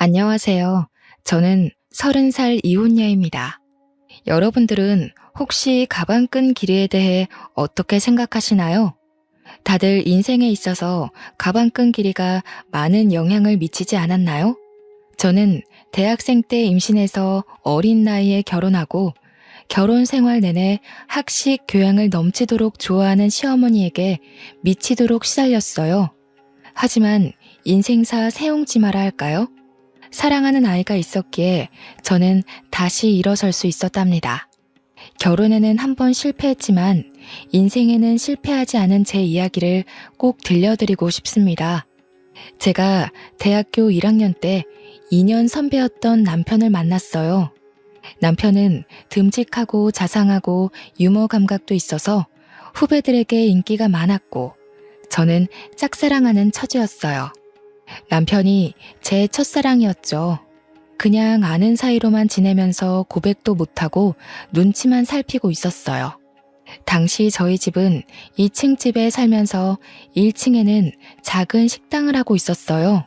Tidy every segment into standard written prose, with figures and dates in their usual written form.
안녕하세요. 저는 30살 이혼녀입니다. 여러분들은 혹시 가방끈 길이에 대해 어떻게 생각하시나요? 다들 인생에 있어서 가방끈 길이가 많은 영향을 미치지 않았나요? 저는 대학생 때 임신해서 어린 나이에 결혼하고 결혼 생활 내내 학식 교양을 넘치도록 좋아하는 시어머니에게 미치도록 시달렸어요. 하지만 인생사 세옹지마라 할까요? 사랑하는 아이가 있었기에 저는 다시 일어설 수 있었답니다. 결혼에는 한 번 실패했지만 인생에는 실패하지 않은 제 이야기를 꼭 들려드리고 싶습니다. 제가 대학교 1학년 때 2년 선배였던 남편을 만났어요. 남편은 듬직하고 자상하고 유머 감각도 있어서 후배들에게 인기가 많았고 저는 짝사랑하는 처지였어요. 남편이 제 첫사랑이었죠. 그냥 아는 사이로만 지내면서 고백도 못하고 눈치만 살피고 있었어요. 당시 저희 집은 2층 집에 살면서 1층에는 작은 식당을 하고 있었어요.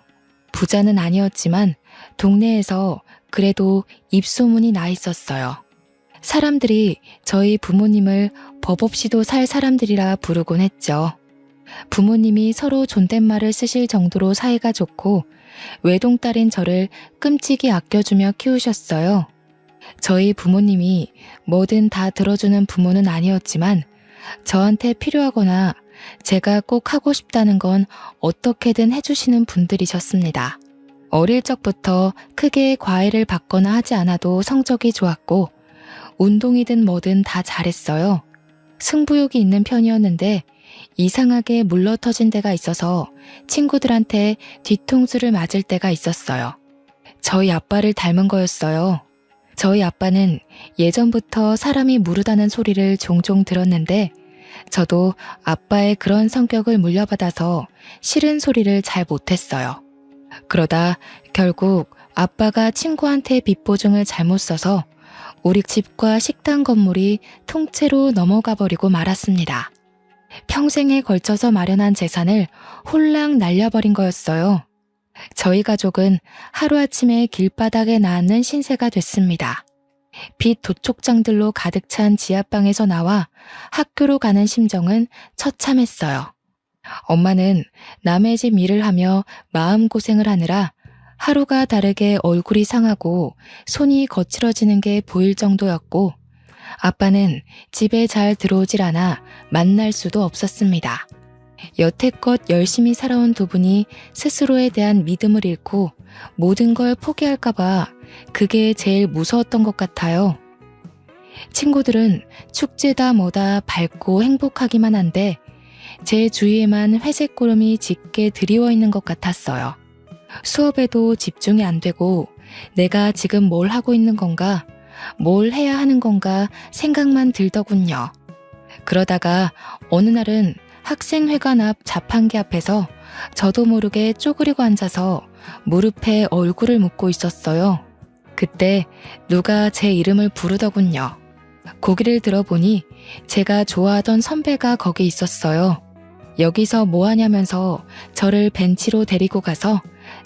부자는 아니었지만 동네에서 그래도 입소문이 나 있었어요. 사람들이 저희 부모님을 법 없이도 살 사람들이라 부르곤 했죠. 부모님이 서로 존댓말을 쓰실 정도로 사이가 좋고 외동딸인 저를 끔찍이 아껴주며 키우셨어요. 저희 부모님이 뭐든 다 들어주는 부모는 아니었지만 저한테 필요하거나 제가 꼭 하고 싶다는 건 어떻게든 해주시는 분들이셨습니다. 어릴 적부터 크게 과외를 받거나 하지 않아도 성적이 좋았고 운동이든 뭐든 다 잘했어요. 승부욕이 있는 편이었는데 이상하게 물러터진 데가 있어서 친구들한테 뒤통수를 맞을 때가 있었어요. 저희 아빠를 닮은 거였어요. 저희 아빠는 예전부터 사람이 무르다는 소리를 종종 들었는데 저도 아빠의 그런 성격을 물려받아서 싫은 소리를 잘 못했어요. 그러다 결국 아빠가 친구한테 빚 보증을 잘못 써서 우리 집과 식당 건물이 통째로 넘어가 버리고 말았습니다. 평생에 걸쳐서 마련한 재산을 홀랑 날려버린 거였어요. 저희 가족은 하루아침에 길바닥에 낳는 신세가 됐습니다. 빚 도촉장들로 가득 찬 지하방에서 나와 학교로 가는 심정은 처참했어요. 엄마는 남의 집 일을 하며 마음고생을 하느라 하루가 다르게 얼굴이 상하고 손이 거칠어지는 게 보일 정도였고 아빠는 집에 잘 들어오질 않아 만날 수도 없었습니다. 여태껏 열심히 살아온 두 분이 스스로에 대한 믿음을 잃고 모든 걸 포기할까봐 그게 제일 무서웠던 것 같아요. 친구들은 축제다 뭐다 밝고 행복하기만 한데 제 주위에만 회색 구름이 짙게 드리워 있는 것 같았어요. 수업에도 집중이 안 되고 내가 지금 뭘 하고 있는 건가, 뭘 해야 하는 건가 생각만 들더군요. 그러다가 어느 날은 학생회관 앞 자판기 앞에서 저도 모르게 쪼그리고 앉아서 무릎에 얼굴을 묻고 있었어요. 그때 누가 제 이름을 부르더군요. 고개를 들어보니 제가 좋아하던 선배가 거기 있었어요. 여기서 뭐 하냐면서 저를 벤치로 데리고 가서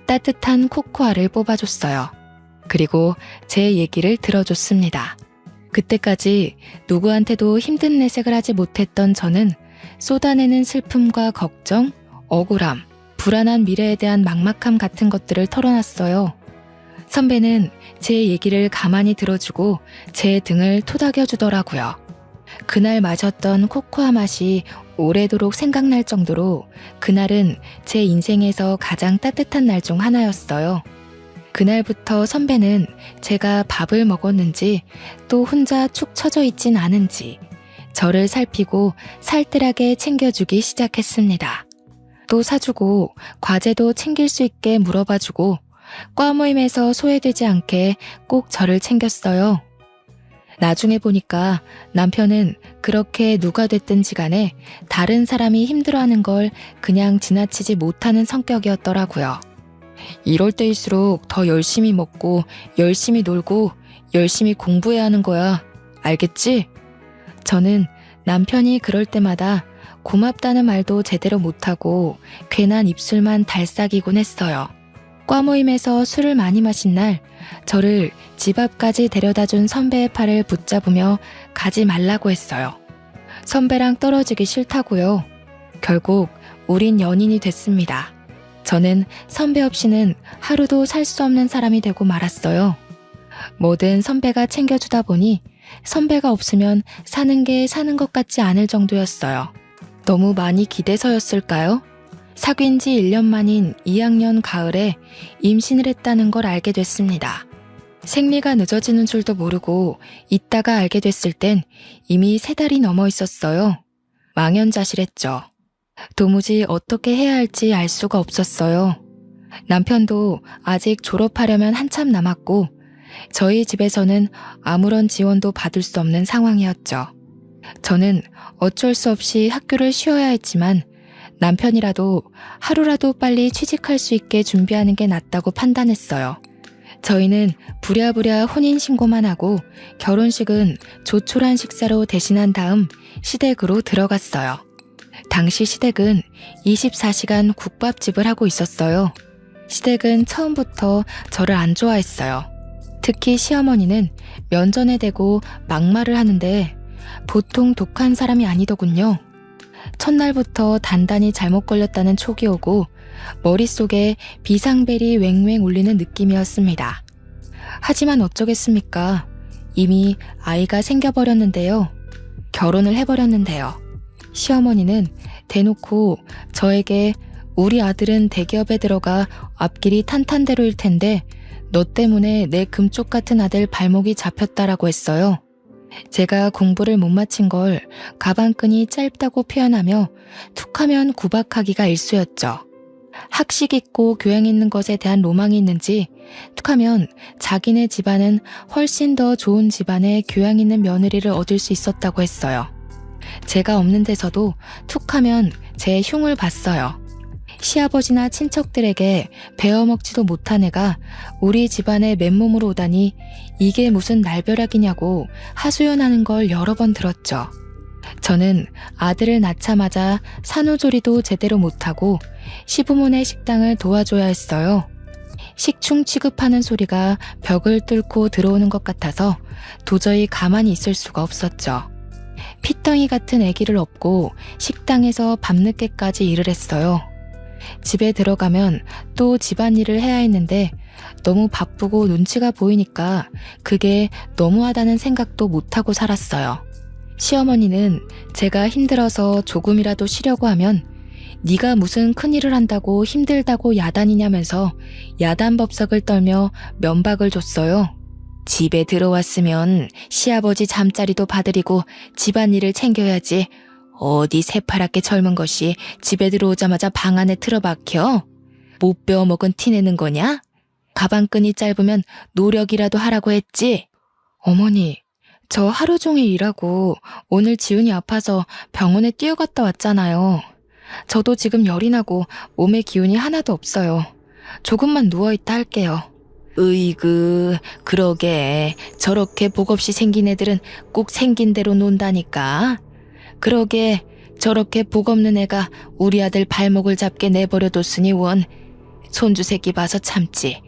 따뜻한 코코아를 뽑아줬어요. 그리고 제 얘기를 들어줬습니다. 그때까지 누구한테도 힘든 내색을 하지 못했던 저는 쏟아내는 슬픔과 걱정, 억울함, 불안한 미래에 대한 막막함 같은 것들을 털어놨어요. 선배는 제 얘기를 가만히 들어주고 제 등을 토닥여주더라고요. 그날 마셨던 코코아 맛이 오래도록 생각날 정도로 그날은 제 인생에서 가장 따뜻한 날 중 하나였어요. 그날부터 선배는 제가 밥을 먹었는지 또 혼자 축 처져 있진 않은지 저를 살피고 살뜰하게 챙겨주기 시작했습니다. 또 사주고 과제도 챙길 수 있게 물어봐주고 과 모임에서 소외되지 않게 꼭 저를 챙겼어요. 나중에 보니까 남편은 그렇게 누가 됐든지 간에 다른 사람이 힘들어하는 걸 그냥 지나치지 못하는 성격이었더라고요. 이럴 때일수록 더 열심히 먹고 열심히 놀고 열심히 공부해야 하는 거야. 알겠지? 저는 남편이 그럴 때마다 고맙다는 말도 제대로 못하고 괜한 입술만 달싹이곤 했어요. 과 모임에서 술을 많이 마신 날 저를 집 앞까지 데려다준 선배의 팔을 붙잡으며 가지 말라고 했어요. 선배랑 떨어지기 싫다고요. 결국 우린 연인이 됐습니다. 저는 선배 없이는 하루도 살 수 없는 사람이 되고 말았어요. 뭐든 선배가 챙겨주다 보니 선배가 없으면 사는 게 사는 것 같지 않을 정도였어요. 너무 많이 기대서였을까요? 사귄 지 1년 만인 2학년 가을에 임신을 했다는 걸 알게 됐습니다. 생리가 늦어지는 줄도 모르고 있다가 알게 됐을 땐 이미 3달이 넘어 있었어요. 망연자실했죠. 도무지 어떻게 해야 할지 알 수가 없었어요. 남편도 아직 졸업하려면 한참 남았고 저희 집에서는 아무런 지원도 받을 수 없는 상황이었죠. 저는 어쩔 수 없이 학교를 쉬어야 했지만 남편이라도 하루라도 빨리 취직할 수 있게 준비하는 게 낫다고 판단했어요. 저희는 부랴부랴 혼인신고만 하고 결혼식은 조촐한 식사로 대신한 다음 시댁으로 들어갔어요. 당시 시댁은 24시간 국밥집을 하고 있었어요. 시댁은 처음부터 저를 안 좋아했어요. 특히 시어머니는 면전에 대고 막말을 하는데 보통 독한 사람이 아니더군요. 첫날부터 단단히 잘못 걸렸다는 촉이 오고 머릿속에 비상벨이 왱왱 울리는 느낌이었습니다. 하지만 어쩌겠습니까? 이미 아이가 생겨버렸는데요. 결혼을 해버렸는데요. 시어머니는 대놓고 저에게 우리 아들은 대기업에 들어가 앞길이 탄탄대로일 텐데 너 때문에 내 금쪽 같은 아들 발목이 잡혔다라고 했어요. 제가 공부를 못 마친 걸 가방끈이 짧다고 표현하며 툭하면 구박하기가 일쑤였죠. 학식 있고 교양 있는 것에 대한 로망이 있는지 툭하면 자기네 집안은 훨씬 더 좋은 집안의 교양 있는 며느리를 얻을 수 있었다고 했어요. 제가 없는 데서도 툭하면 제 흉을 봤어요. 시아버지나 친척들에게 베어먹지도 못한 애가 우리 집안에 맨몸으로 오다니 이게 무슨 날벼락이냐고 하소연하는 걸 여러 번 들었죠. 저는 아들을 낳자마자 산후조리도 제대로 못하고 시부모네 식당을 도와줘야 했어요. 식충 취급하는 소리가 벽을 뚫고 들어오는 것 같아서 도저히 가만히 있을 수가 없었죠. 피덩이 같은 아기를 업고 식당에서 밤늦게까지 일을 했어요. 집에 들어가면 또 집안일을 해야 했는데 너무 바쁘고 눈치가 보이니까 그게 너무하다는 생각도 못하고 살았어요. 시어머니는 제가 힘들어서 조금이라도 쉬려고 하면 네가 무슨 큰일을 한다고 힘들다고 야단이냐면서 야단법석을 떨며 면박을 줬어요. 집에 들어왔으면 시아버지 잠자리도 봐드리고 집안일을 챙겨야지. 어디 새파랗게 젊은 것이 집에 들어오자마자 방 안에 틀어박혀? 못 배워먹은 티 내는 거냐? 가방끈이 짧으면 노력이라도 하라고 했지? 어머니, 저 하루 종일 일하고 오늘 지훈이 아파서 병원에 뛰어갔다 왔잖아요. 저도 지금 열이 나고 몸에 기운이 하나도 없어요. 조금만 누워있다 할게요. 으이그, 그러게. 저렇게 복 없이 생긴 애들은 꼭 생긴 대로 논다니까. 그러게 저렇게 복 없는 애가 우리 아들 발목을 잡게 내버려뒀으니 원. 손주 새끼 봐서 참지.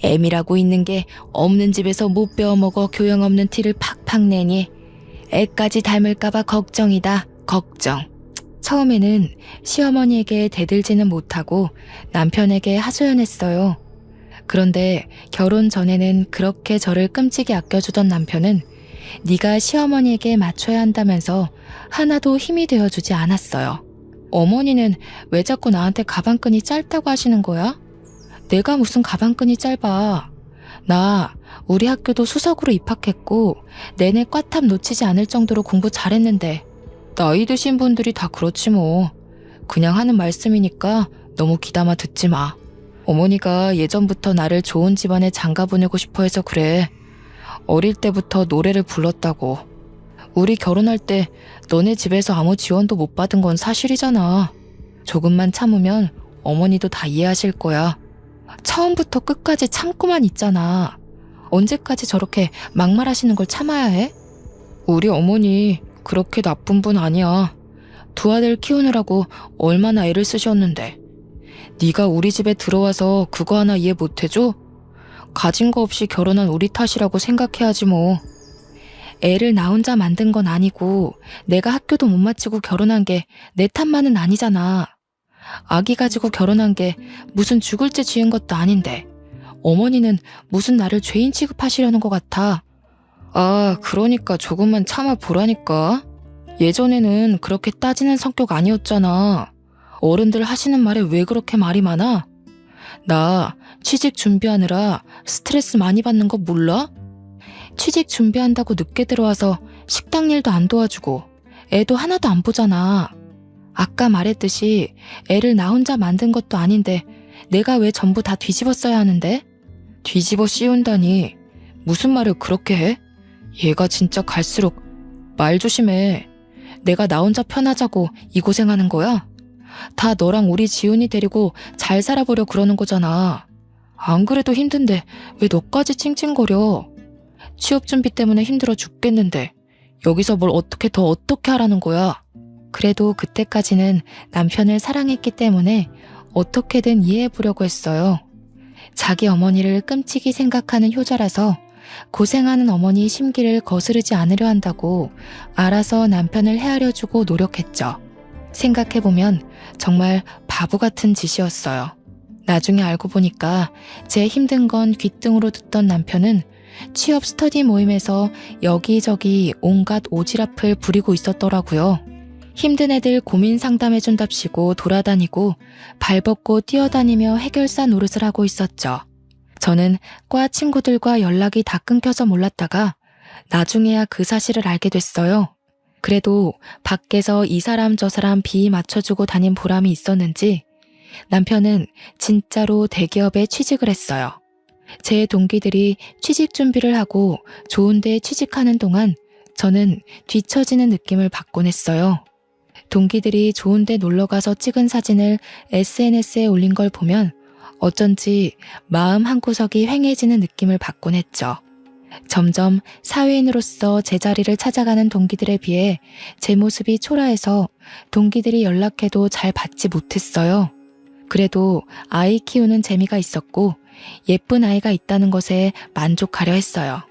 애미라고 있는 게 없는 집에서 못 배워먹어 교양 없는 티를 팍팍 내니 애까지 닮을까봐 걱정이다. 걱정. 처음에는 시어머니에게 대들지는 못하고 남편에게 하소연했어요. 그런데 결혼 전에는 그렇게 저를 끔찍이 아껴주던 남편은 네가 시어머니에게 맞춰야 한다면서 하나도 힘이 되어주지 않았어요. 어머니는 왜 자꾸 나한테 가방끈이 짧다고 하시는 거야? 내가 무슨 가방끈이 짧아. 나 우리 학교도 수석으로 입학했고 내내 꽈탑 놓치지 않을 정도로 공부 잘했는데 나이 드신 분들이 다 그렇지 뭐. 그냥 하는 말씀이니까 너무 귀담아 듣지 마. 어머니가 예전부터 나를 좋은 집안에 장가 보내고 싶어 해서 그래. 어릴 때부터 노래를 불렀다고. 우리 결혼할 때 너네 집에서 아무 지원도 못 받은 건 사실이잖아. 조금만 참으면 어머니도 다 이해하실 거야. 처음부터 끝까지 참고만 있잖아. 언제까지 저렇게 막말하시는 걸 참아야 해? 우리 어머니 그렇게 나쁜 분 아니야. 두 아들 키우느라고 얼마나 애를 쓰셨는데. 네가 우리 집에 들어와서 그거 하나 이해 못해줘? 가진 거 없이 결혼한 우리 탓이라고 생각해야지 뭐. 애를 나 혼자 만든 건 아니고 내가 학교도 못 마치고 결혼한 게 내 탓만은 아니잖아. 아기 가지고 결혼한 게 무슨 죽을 죄 지은 것도 아닌데 어머니는 무슨 나를 죄인 취급하시려는 것 같아. 아, 그러니까 조금만 참아보라니까. 예전에는 그렇게 따지는 성격 아니었잖아. 어른들 하시는 말에 왜 그렇게 말이 많아? 나 취직 준비하느라 스트레스 많이 받는 거 몰라? 취직 준비한다고 늦게 들어와서 식당 일도 안 도와주고 애도 하나도 안 보잖아. 아까 말했듯이 애를 나 혼자 만든 것도 아닌데 내가 왜 전부 다 뒤집어 써야 하는데? 뒤집어 씌운다니 무슨 말을 그렇게 해? 얘가 진짜 갈수록 말 조심해. 내가 나 혼자 편하자고 이 고생하는 거야? 다 너랑 우리 지훈이 데리고 잘 살아보려 그러는 거잖아. 안 그래도 힘든데 왜 너까지 찡찡거려? 취업 준비 때문에 힘들어 죽겠는데 여기서 뭘 어떻게 하라는 거야? 그래도 그때까지는 남편을 사랑했기 때문에 어떻게든 이해해보려고 했어요. 자기 어머니를 끔찍이 생각하는 효자라서 고생하는 어머니 심기를 거스르지 않으려 한다고 알아서 남편을 헤아려주고 노력했죠. 생각해보면 정말 바보 같은 짓이었어요. 나중에 알고 보니까 제 힘든 건 귓등으로 듣던 남편은 취업 스터디 모임에서 여기저기 온갖 오지랖을 부리고 있었더라고요. 힘든 애들 고민 상담해준답시고 돌아다니고 발벗고 뛰어다니며 해결사 노릇을 하고 있었죠. 저는 과 친구들과 연락이 다 끊겨서 몰랐다가 나중에야 그 사실을 알게 됐어요. 그래도 밖에서 이 사람 저 사람 비위 맞춰주고 다닌 보람이 있었는지 남편은 진짜로 대기업에 취직을 했어요. 제 동기들이 취직 준비를 하고 좋은 데 취직하는 동안 저는 뒤처지는 느낌을 받곤 했어요. 동기들이 좋은 데 놀러가서 찍은 사진을 SNS에 올린 걸 보면 어쩐지 마음 한구석이 휑해지는 느낌을 받곤 했죠. 점점 사회인으로서 제자리를 찾아가는 동기들에 비해 제 모습이 초라해서 동기들이 연락해도 잘 받지 못했어요. 그래도 아이 키우는 재미가 있었고 예쁜 아이가 있다는 것에 만족하려 했어요.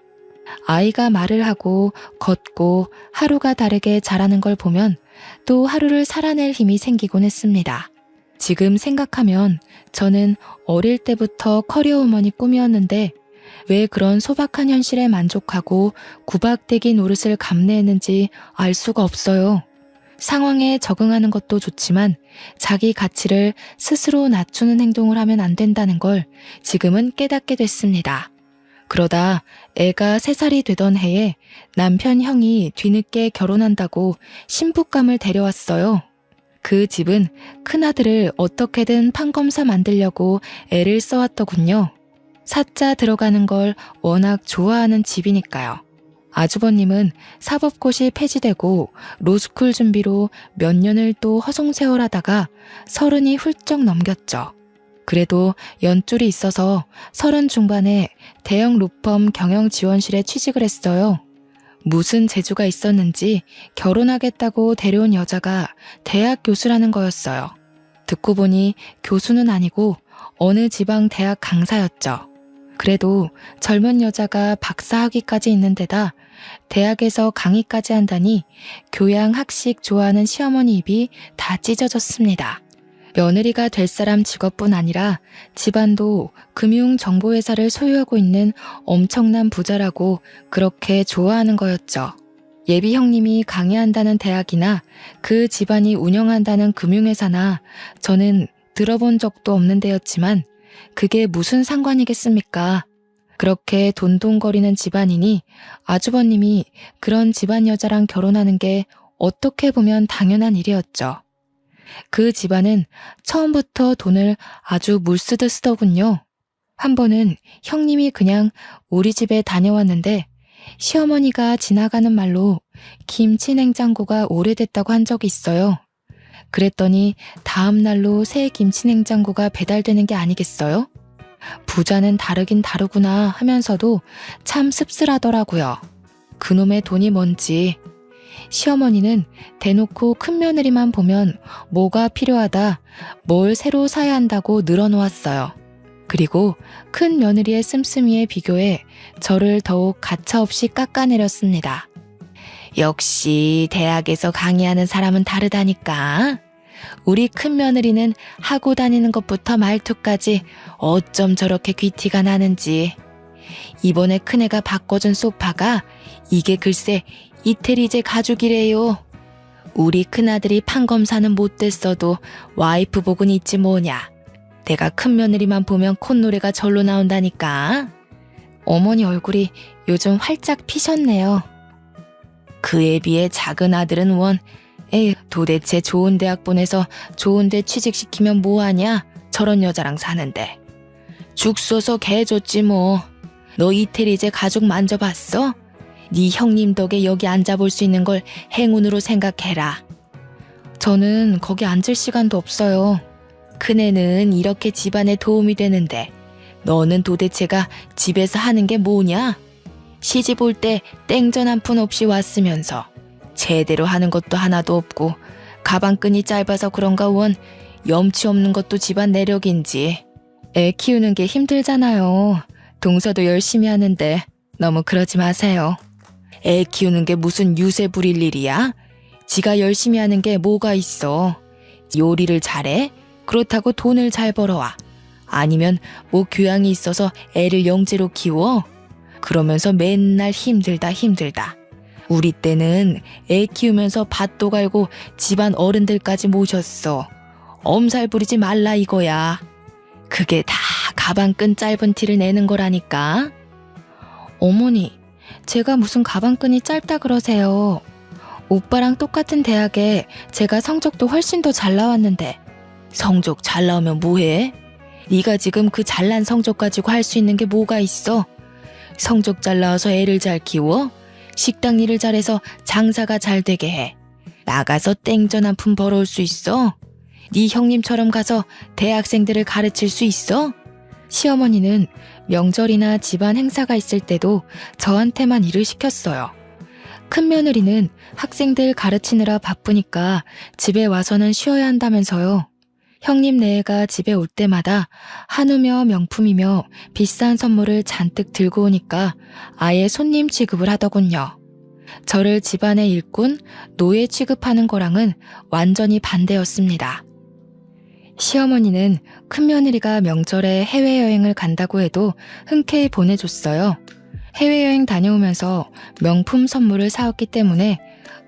아이가 말을 하고 걷고 하루가 다르게 자라는 걸 보면 또 하루를 살아낼 힘이 생기곤 했습니다. 지금 생각하면 저는 어릴 때부터 커리어우먼이 꿈이었는데 왜 그런 소박한 현실에 만족하고 구박대기 노릇을 감내했는지 알 수가 없어요. 상황에 적응하는 것도 좋지만 자기 가치를 스스로 낮추는 행동을 하면 안 된다는 걸 지금은 깨닫게 됐습니다. 그러다 애가 3살이 되던 해에 남편 형이 뒤늦게 결혼한다고 신부감을 데려왔어요. 그 집은 큰아들을 어떻게든 판검사 만들려고 애를 써왔더군요. 사자 들어가는 걸 워낙 좋아하는 집이니까요. 아주버님은 사법고시 폐지되고 로스쿨 준비로 몇 년을 또 허송세월하다가 30이 훌쩍 넘겼죠. 그래도 연줄이 있어서 30 중반에 대형 로펌 경영지원실에 취직을 했어요. 무슨 재주가 있었는지 결혼하겠다고 데려온 여자가 대학 교수라는 거였어요. 듣고 보니 교수는 아니고 어느 지방 대학 강사였죠. 그래도 젊은 여자가 박사 학위까지 있는 데다 대학에서 강의까지 한다니 교양 학식 좋아하는 시어머니 입이 다 찢어졌습니다. 며느리가 될 사람 직업뿐 아니라 집안도 금융정보회사를 소유하고 있는 엄청난 부자라고 그렇게 좋아하는 거였죠. 예비 형님이 강의한다는 대학이나 그 집안이 운영한다는 금융회사나 저는 들어본 적도 없는 데였지만 그게 무슨 상관이겠습니까? 그렇게 돈돈거리는 집안이니 아주버님이 그런 집안 여자랑 결혼하는 게 어떻게 보면 당연한 일이었죠. 그 집안은 처음부터 돈을 아주 물쓰듯 쓰더군요. 한 번은 형님이 그냥 우리 집에 다녀왔는데 시어머니가 지나가는 말로 김치 냉장고가 오래됐다고 한 적이 있어요. 그랬더니 다음 날로 새 김치 냉장고가 배달되는 게 아니겠어요? 부자는 다르긴 다르구나 하면서도 참 씁쓸하더라고요. 그놈의 돈이 뭔지. 시어머니는 대놓고 큰며느리만 보면 뭐가 필요하다, 뭘 새로 사야 한다고 늘어놓았어요. 그리고 큰며느리의 씀씀이에 비교해 저를 더욱 가차없이 깎아내렸습니다. 역시 대학에서 강의하는 사람은 다르다니까. 우리 큰며느리는 하고 다니는 것부터 말투까지 어쩜 저렇게 귀티가 나는지. 이번에 큰애가 바꿔준 소파가 이게 글쎄 이태리제 가죽이래요. 우리 큰아들이 판검사는 못됐어도 와이프 복은 있지 뭐냐. 내가 큰며느리만 보면 콧노래가 절로 나온다니까. 어머니 얼굴이 요즘 활짝 피셨네요. 그에 비해 작은 아들은 에휴, 도대체 좋은 대학 보내서 좋은 데 취직시키면 뭐하냐? 저런 여자랑 사는데. 죽 써서 개 줬지 뭐. 너 이태리제 가죽 만져봤어? 네 형님 덕에 여기 앉아볼 수 있는 걸 행운으로 생각해라. 저는 거기 앉을 시간도 없어요. 큰애는 이렇게 집안에 도움이 되는데 너는 도대체가 집에서 하는 게 뭐냐? 시집 올 때 땡전 한 푼 없이 왔으면서 제대로 하는 것도 하나도 없고 가방끈이 짧아서 그런가 염치 없는 것도 집안 내력인지. 애 키우는 게 힘들잖아요. 동서도 열심히 하는데 너무 그러지 마세요. 애 키우는 게 무슨 유세 부릴 일이야? 지가 열심히 하는 게 뭐가 있어. 요리를 잘해? 그렇다고 돈을 잘 벌어와. 아니면 뭐 교양이 있어서 애를 영재로 키워? 그러면서 맨날 힘들다. 우리 때는 애 키우면서 밭도 갈고 집안 어른들까지 모셨어. 엄살 부리지 말라 이거야. 그게 다 가방끈 짧은 티를 내는 거라니까. 어머니, 제가 무슨 가방끈이 짧다 그러세요. 오빠랑 똑같은 대학에 제가 성적도 훨씬 더 잘 나왔는데. 성적 잘 나오면 뭐해? 네가 지금 그 잘난 성적 가지고 할 수 있는 게 뭐가 있어? 성적 잘 나와서 애를 잘 키워? 식당 일을 잘해서 장사가 잘 되게 해. 나가서 땡전 한 푼 벌어올 수 있어? 네 형님처럼 가서 대학생들을 가르칠 수 있어? 시어머니는 명절이나 집안 행사가 있을 때도 저한테만 일을 시켰어요. 큰며느리는 학생들 가르치느라 바쁘니까 집에 와서는 쉬어야 한다면서요. 형님 네애가 집에 올 때마다 한우며 명품이며 비싼 선물을 잔뜩 들고 오니까 아예 손님 취급을 하더군요. 저를 집안의 일꾼, 노예 취급하는 거랑은 완전히 반대였습니다. 시어머니는 큰며느리가 명절에 해외여행을 간다고 해도 흔쾌히 보내줬어요. 해외여행 다녀오면서 명품 선물을 사왔기 때문에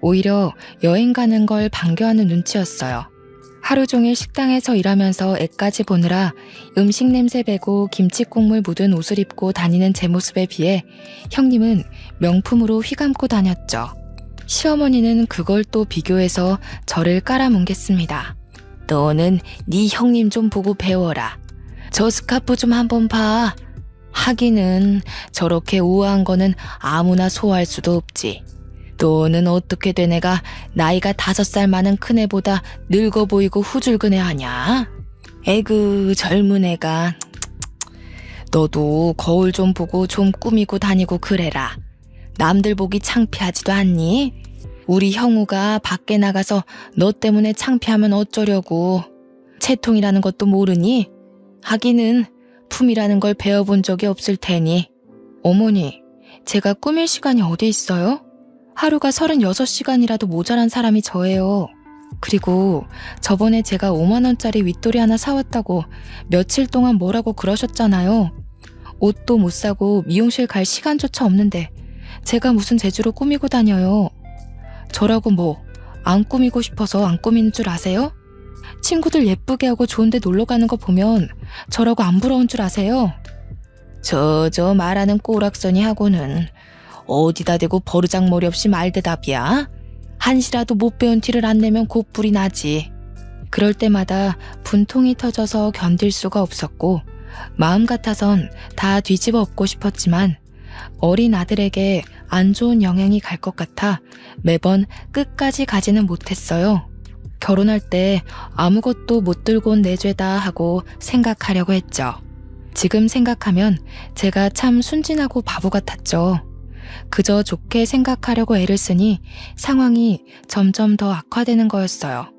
오히려 여행 가는 걸 반겨하는 눈치였어요. 하루 종일 식당에서 일하면서 애까지 보느라 음식 냄새 배고 김치 국물 묻은 옷을 입고 다니는 제 모습에 비해 형님은 명품으로 휘감고 다녔죠. 시어머니는 그걸 또 비교해서 저를 깔아뭉갰습니다. 너는 네 형님 좀 보고 배워라. 저 스카프 좀 한번 봐. 하기는 저렇게 우아한 거는 아무나 소화할 수도 없지. 너는 어떻게 된 애가 나이가 5살 많은 큰애보다 늙어 보이고 후줄근해하냐? 에그 젊은 애가. 너도 거울 좀 보고 좀 꾸미고 다니고 그래라. 남들 보기 창피하지도 않니? 우리 형우가 밖에 나가서 너 때문에 창피하면 어쩌려고. 채통이라는 것도 모르니? 하기는 품이라는 걸 배워본 적이 없을 테니. 어머니, 제가 꾸밀 시간이 어디 있어요? 하루가 36시간이라도 모자란 사람이 저예요. 그리고 저번에 제가 5만 원짜리 윗돌이 하나 사왔다고 며칠 동안 뭐라고 그러셨잖아요. 옷도 못 사고 미용실 갈 시간조차 없는데 제가 무슨 재주로 꾸미고 다녀요. 저라고 뭐 안 꾸미고 싶어서 안 꾸미는 줄 아세요? 친구들 예쁘게 하고 좋은 데 놀러 가는 거 보면 저라고 안 부러운 줄 아세요? 저 말하는 꼬락서니 하고는 어디다 대고 버르장머리 없이 말대답이야? 한시라도 못 배운 티를 안 내면 곧불이 나지. 그럴 때마다 분통이 터져서 견딜 수가 없었고 마음 같아선 다 뒤집어 엎고 싶었지만 어린 아들에게 안 좋은 영향이 갈 것 같아 매번 끝까지 가지는 못했어요. 결혼할 때 아무것도 못 들고 온 내 죄다 하고 생각하려고 했죠. 지금 생각하면 제가 참 순진하고 바보 같았죠. 그저 좋게 생각하려고 애를 쓰니 상황이 점점 더 악화되는 거였어요.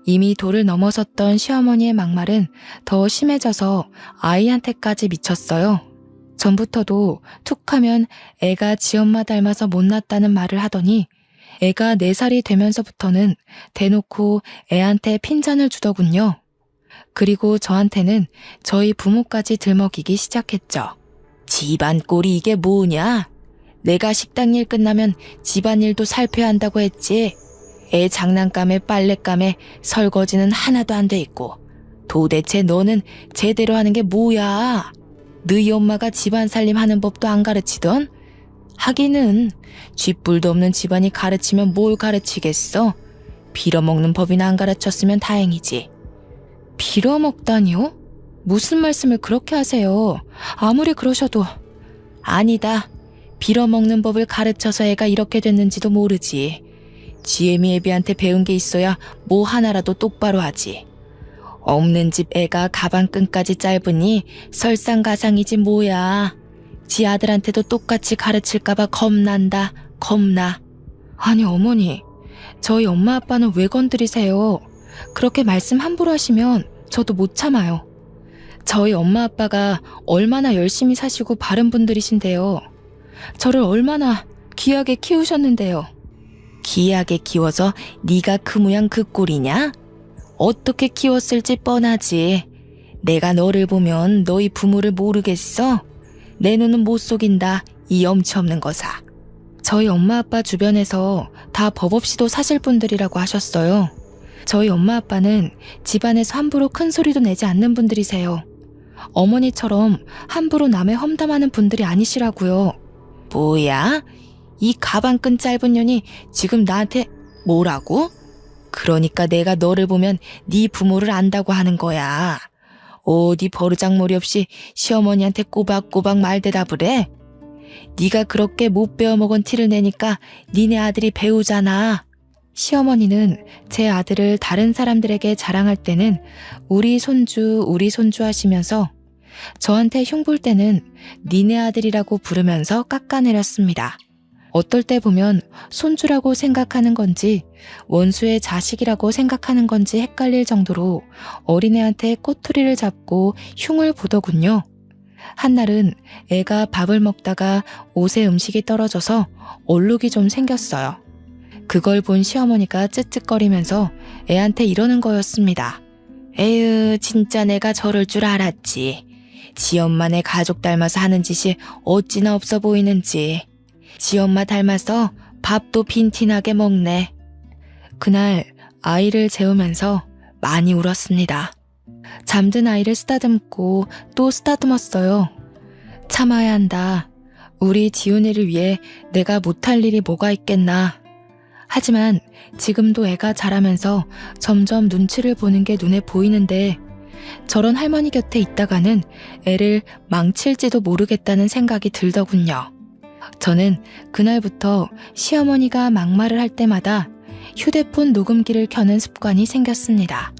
이미 도를 넘어섰던 시어머니의 막말은 더 심해져서 아이한테까지 미쳤어요. 전부터도 툭하면 애가 지엄마 닮아서 못났다는 말을 하더니 애가 4살이 되면서부터는 대놓고 애한테 핀잔을 주더군요. 그리고 저한테는 저희 부모까지 들먹이기 시작했죠. 집안 꼴이 이게 뭐냐? 내가 식당 일 끝나면 집안일도 살펴야 한다고 했지. 애 장난감에 빨랫감에 설거지는 하나도 안 돼 있고 도대체 너는 제대로 하는 게 뭐야? 너희 엄마가 집안 살림 하는 법도 안 가르치던? 하기는 쥐뿔도 없는 집안이 가르치면 뭘 가르치겠어? 빌어먹는 법이나 안 가르쳤으면 다행이지. 빌어먹다니요? 무슨 말씀을 그렇게 하세요? 아무리 그러셔도. 아니다. 빌어먹는 법을 가르쳐서 애가 이렇게 됐는지도 모르지. 지혜미 애비한테 배운 게 있어야 뭐 하나라도 똑바로 하지. 없는 집 애가 가방끈까지 짧으니 설상가상이지 뭐야. 지 아들한테도 똑같이 가르칠까봐 겁난다. 겁나. 아니 어머니, 저희 엄마 아빠는 왜 건드리세요? 그렇게 말씀 함부로 하시면 저도 못 참아요. 저희 엄마 아빠가 얼마나 열심히 사시고 바른 분들이신데요. 저를 얼마나 귀하게 키우셨는데요. 귀하게 키워서 네가 그 모양 그 꼴이냐? 어떻게 키웠을지 뻔하지. 내가 너를 보면 너희 부모를 모르겠어? 내 눈은 못 속인다. 이 염치 없는 거사. 저희 엄마 아빠 주변에서 다 법 없이도 사실 분들이라고 하셨어요. 저희 엄마 아빠는 집안에서 함부로 큰 소리도 내지 않는 분들이세요. 어머니처럼 함부로 남의 험담하는 분들이 아니시라고요. 뭐야? 이 가방끈 짧은 년이 지금 나한테 뭐라고? 그러니까 내가 너를 보면 네 부모를 안다고 하는 거야. 어디 버르장머리 없이 시어머니한테 꼬박꼬박 말대답을 해? 네가 그렇게 못 배워먹은 티를 내니까 니네 아들이 배우잖아. 시어머니는 제 아들을 다른 사람들에게 자랑할 때는 우리 손주 하시면서 저한테 흉볼 때는 니네 아들이라고 부르면서 깎아내렸습니다. 어떨 때 보면 손주라고 생각하는 건지 원수의 자식이라고 생각하는 건지 헷갈릴 정도로 어린애한테 꼬투리를 잡고 흉을 보더군요. 한날은 애가 밥을 먹다가 옷에 음식이 떨어져서 얼룩이 좀 생겼어요. 그걸 본 시어머니가 쯧쯧거리면서 애한테 이러는 거였습니다. 에휴, 진짜 내가 저럴 줄 알았지. 지 엄마네 가족 닮아서 하는 짓이 어찌나 없어 보이는지. 지 엄마 닮아서 밥도 빈티나게 먹네. 그날 아이를 재우면서 많이 울었습니다. 잠든 아이를 쓰다듬고 또 쓰다듬었어요. 참아야 한다. 우리 지훈이를 위해 내가 못할 일이 뭐가 있겠나. 하지만 지금도 애가 자라면서 점점 눈치를 보는 게 눈에 보이는데 저런 할머니 곁에 있다가는 애를 망칠지도 모르겠다는 생각이 들더군요. 저는 그날부터 시어머니가 막말을 할 때마다 휴대폰 녹음기를 켜는 습관이 생겼습니다.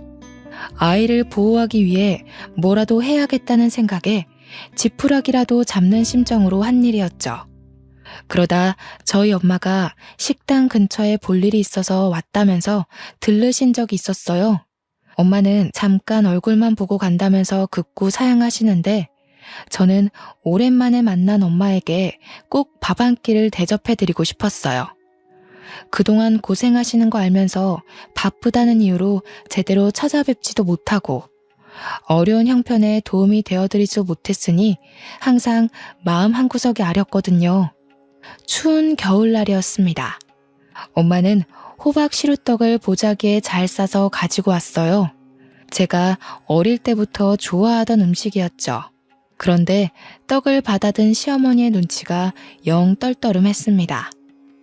아이를 보호하기 위해 뭐라도 해야겠다는 생각에 지푸라기라도 잡는 심정으로 한 일이었죠. 그러다 저희 엄마가 식당 근처에 볼 일이 있어서 왔다면서 들르신 적이 있었어요. 엄마는 잠깐 얼굴만 보고 간다면서 극구 사양하시는데 저는 오랜만에 만난 엄마에게 꼭 밥 한 끼를 대접해드리고 싶었어요. 그동안 고생하시는 거 알면서 바쁘다는 이유로 제대로 찾아뵙지도 못하고 어려운 형편에 도움이 되어드리지 못했으니 항상 마음 한구석이 아렸거든요. 추운 겨울날이었습니다. 엄마는 호박 시루떡을 보자기에 잘 싸서 가지고 왔어요. 제가 어릴 때부터 좋아하던 음식이었죠. 그런데 떡을 받아든 시어머니의 눈치가 영 떨떠름했습니다.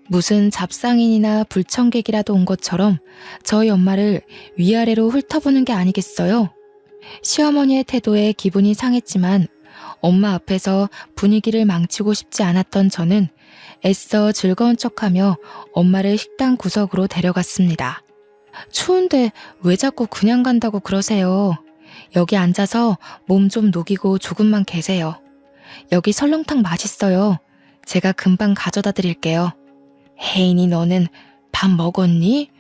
무슨 잡상인이나 불청객이라도 온 것처럼 저희 엄마를 위아래로 훑어보는 게 아니겠어요? 시어머니의 태도에 기분이 상했지만 엄마 앞에서 분위기를 망치고 싶지 않았던 저는 애써 즐거운 척하며 엄마를 식당 구석으로 데려갔습니다. 추운데 왜 자꾸 그냥 간다고 그러세요? 여기 앉아서 몸 좀 녹이고 조금만 계세요. 여기 설렁탕 맛있어요. 제가 금방 가져다 드릴게요. 혜인이 너는 밥 먹었니?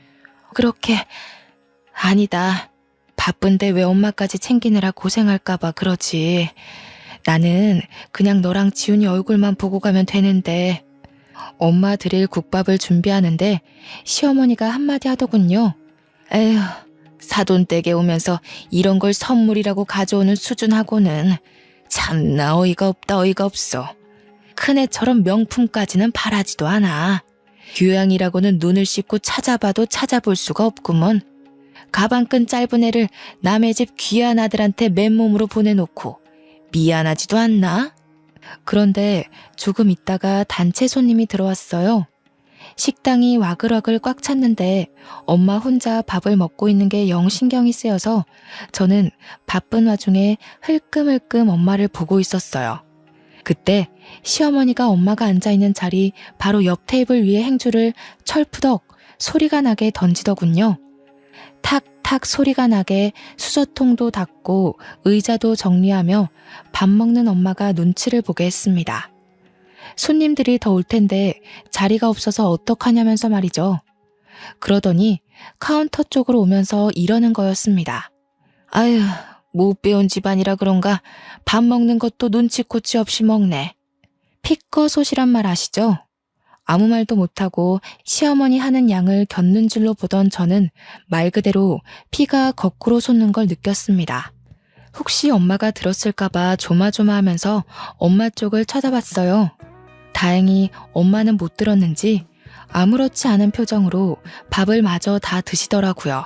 그렇게 아니다. 바쁜데 왜 엄마까지 챙기느라 고생할까봐 그러지. 나는 그냥 너랑 지훈이 얼굴만 보고 가면 되는데. 엄마 드릴 국밥을 준비하는데 시어머니가 한마디 하더군요. 에휴, 사돈댁에 오면서 이런 걸 선물이라고 가져오는 수준하고는 참나 어이가 없다 어이가 없어. 큰애처럼 명품까지는 바라지도 않아. 교양이라고는 눈을 씻고 찾아봐도 찾아볼 수가 없구먼. 가방끈 짧은 애를 남의 집 귀한 아들한테 맨몸으로 보내놓고 미안하지도 않나? 그런데 조금 있다가 단체 손님이 들어왔어요. 식당이 와글와글 꽉 찼는데 엄마 혼자 밥을 먹고 있는 게 영 신경이 쓰여서 저는 바쁜 와중에 흘끔흘끔 엄마를 보고 있었어요. 그때 시어머니가 엄마가 앉아있는 자리 바로 옆 테이블 위에 행주를 철푸덕 소리가 나게 던지더군요. 탁탁 소리가 나게 수저통도 닫고 의자도 정리하며 밥 먹는 엄마가 눈치를 보게 했습니다. 손님들이 더 올 텐데 자리가 없어서 어떡하냐면서 말이죠. 그러더니 카운터 쪽으로 오면서 이러는 거였습니다. 아유, 못 배운 집안이라 그런가 밥 먹는 것도 눈치코치 없이 먹네. 피꺼소시란 말 아시죠? 아무 말도 못하고 시어머니 하는 양을 겪는 줄로 보던 저는 말 그대로 피가 거꾸로 솟는 걸 느꼈습니다. 혹시 엄마가 들었을까봐 조마조마하면서 엄마 쪽을 쳐다봤어요. 다행히 엄마는 못 들었는지 아무렇지 않은 표정으로 밥을 마저 다 드시더라고요.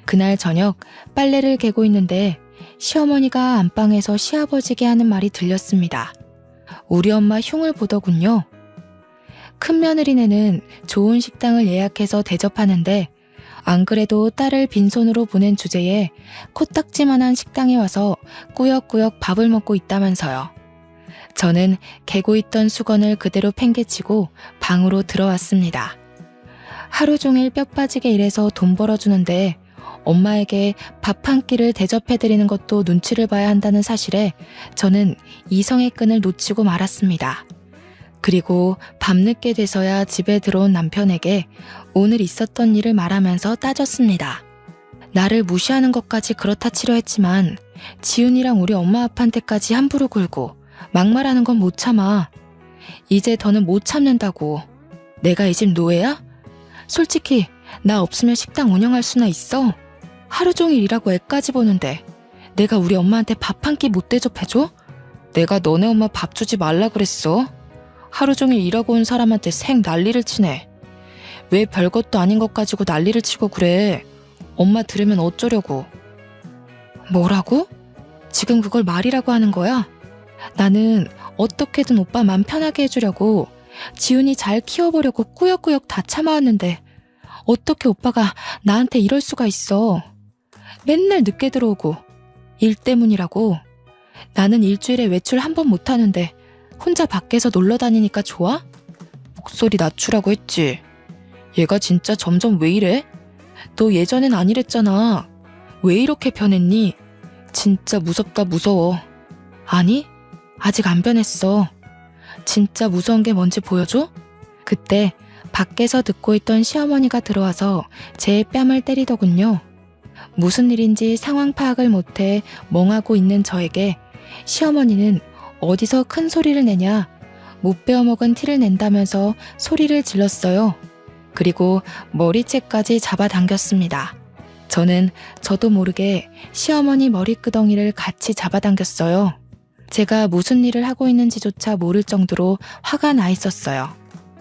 그날 저녁 빨래를 개고 있는데 시어머니가 안방에서 시아버지게 하는 말이 들렸습니다. 우리 엄마 흉을 보더군요. 큰 며느리네는 좋은 식당을 예약해서 대접하는데 안 그래도 딸을 빈손으로 보낸 주제에 코딱지만한 식당에 와서 꾸역꾸역 밥을 먹고 있다면서요. 저는 개고 있던 수건을 그대로 팽개치고 방으로 들어왔습니다. 하루 종일 뼈 빠지게 일해서 돈 벌어주는데 엄마에게 밥 한 끼를 대접해드리는 것도 눈치를 봐야 한다는 사실에 저는 이성의 끈을 놓치고 말았습니다. 그리고 밤늦게 돼서야 집에 들어온 남편에게 오늘 있었던 일을 말하면서 따졌습니다. 나를 무시하는 것까지 그렇다 치려 했지만 지훈이랑 우리 엄마 아빠한테까지 함부로 굴고 막말하는 건 못 참아. 이제 더는 못 참는다고. 내가 이 집 노예야? 솔직히 나 없으면 식당 운영할 수나 있어? 하루 종일 일하고 애까지 보는데 내가 우리 엄마한테 밥 한 끼 못 대접해줘? 내가 너네 엄마 밥 주지 말라 그랬어? 하루 종일 일하고 온 사람한테 생 난리를 치네. 왜 별것도 아닌 것 가지고 난리를 치고 그래? 엄마 들으면 어쩌려고? 뭐라고? 지금 그걸 말이라고 하는 거야? 나는 어떻게든 오빠 맘 편하게 해주려고 지훈이 잘 키워보려고 꾸역꾸역 다 참아왔는데 어떻게 오빠가 나한테 이럴 수가 있어. 맨날 늦게 들어오고 일 때문이라고. 나는 일주일에 외출 한 번 못하는데 혼자 밖에서 놀러 다니니까 좋아? 목소리 낮추라고 했지. 얘가 진짜 점점 왜 이래? 너 예전엔 안 이랬잖아. 왜 이렇게 변했니? 진짜 무섭다 무서워. 아니, 아직 안 변했어. 진짜 무서운 게 뭔지 보여줘? 그때 밖에서 듣고 있던 시어머니가 들어와서 제 뺨을 때리더군요. 무슨 일인지 상황 파악을 못해 멍하고 있는 저에게 시어머니는 어디서 큰 소리를 내냐, 못 베어먹은 티를 낸다면서 소리를 질렀어요. 그리고 머리채까지 잡아당겼습니다. 저는 저도 모르게 시어머니 머리끄덩이를 같이 잡아당겼어요. 제가 무슨 일을 하고 있는지조차 모를 정도로 화가 나 있었어요.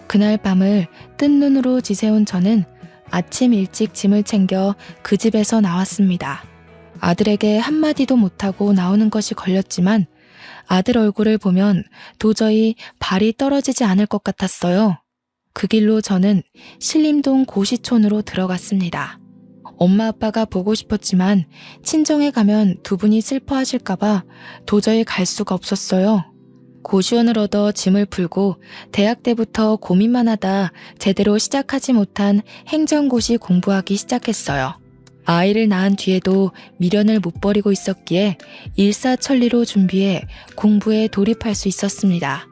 그날 밤을 뜬 눈으로 지새운 저는 아침 일찍 짐을 챙겨 그 집에서 나왔습니다. 아들에게 한마디도 못하고 나오는 것이 걸렸지만 아들 얼굴을 보면 도저히 발이 떨어지지 않을 것 같았어요. 그 길로 저는 신림동 고시촌으로 들어갔습니다. 엄마 아빠가 보고 싶었지만 친정에 가면 두 분이 슬퍼하실까봐 도저히 갈 수가 없었어요. 고시원을 얻어 짐을 풀고 대학 때부터 고민만 하다 제대로 시작하지 못한 행정고시 공부하기 시작했어요. 아이를 낳은 뒤에도 미련을 못 버리고 있었기에 일사천리로 준비해 공부에 돌입할 수 있었습니다.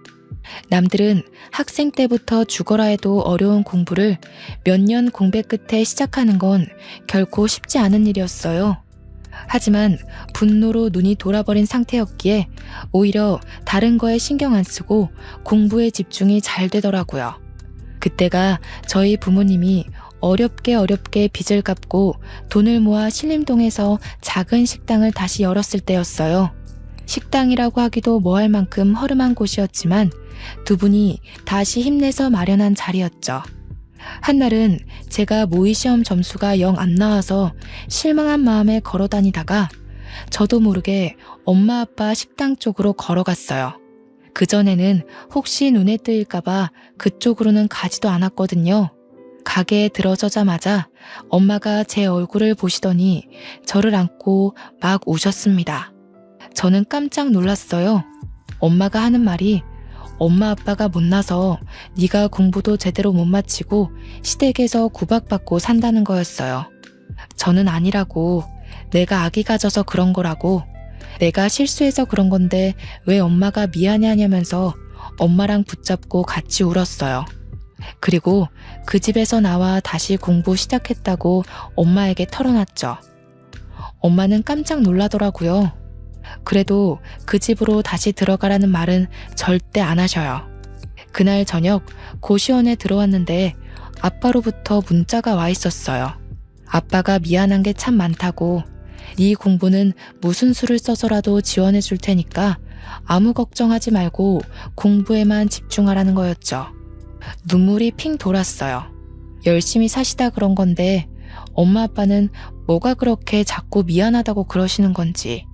남들은 학생 때부터 죽어라 해도 어려운 공부를 몇 년 공백 끝에 시작하는 건 결코 쉽지 않은 일이었어요. 하지만 분노로 눈이 돌아버린 상태였기에 오히려 다른 거에 신경 안 쓰고 공부에 집중이 잘 되더라고요. 그때가 저희 부모님이 어렵게 빚을 갚고 돈을 모아 신림동에서 작은 식당을 다시 열었을 때였어요. 식당이라고 하기도 뭐할 만큼 허름한 곳이었지만 두 분이 다시 힘내서 마련한 자리였죠. 한날은 제가 모의시험 점수가 영 안 나와서 실망한 마음에 걸어 다니다가 저도 모르게 엄마 아빠 식당 쪽으로 걸어갔어요. 그전에는 혹시 눈에 뜨일까봐 그쪽으로는 가지도 않았거든요. 가게에 들어서자마자 엄마가 제 얼굴을 보시더니 저를 안고 막 우셨습니다. 저는 깜짝 놀랐어요. 엄마가 하는 말이 엄마 아빠가 못나서 네가 공부도 제대로 못 마치고 시댁에서 구박받고 산다는 거였어요. 저는 아니라고, 내가 악이 가져서 그런 거라고, 내가 실수해서 그런 건데 왜 엄마가 미안해 하냐면서 엄마랑 붙잡고 같이 울었어요. 그리고 그 집에서 나와 다시 공부 시작했다고 엄마에게 털어놨죠. 엄마는 깜짝 놀라더라고요. 그래도 그 집으로 다시 들어가라는 말은 절대 안 하셔요. 그날 저녁 고시원에 들어왔는데 아빠로부터 문자가 와 있었어요. 아빠가 미안한 게 참 많다고, 네 공부는 무슨 수를 써서라도 지원해 줄 테니까 아무 걱정하지 말고 공부에만 집중하라는 거였죠. 눈물이 핑 돌았어요. 열심히 사시다 그런 건데 엄마 아빠는 뭐가 그렇게 자꾸 미안하다고 그러시는 건지.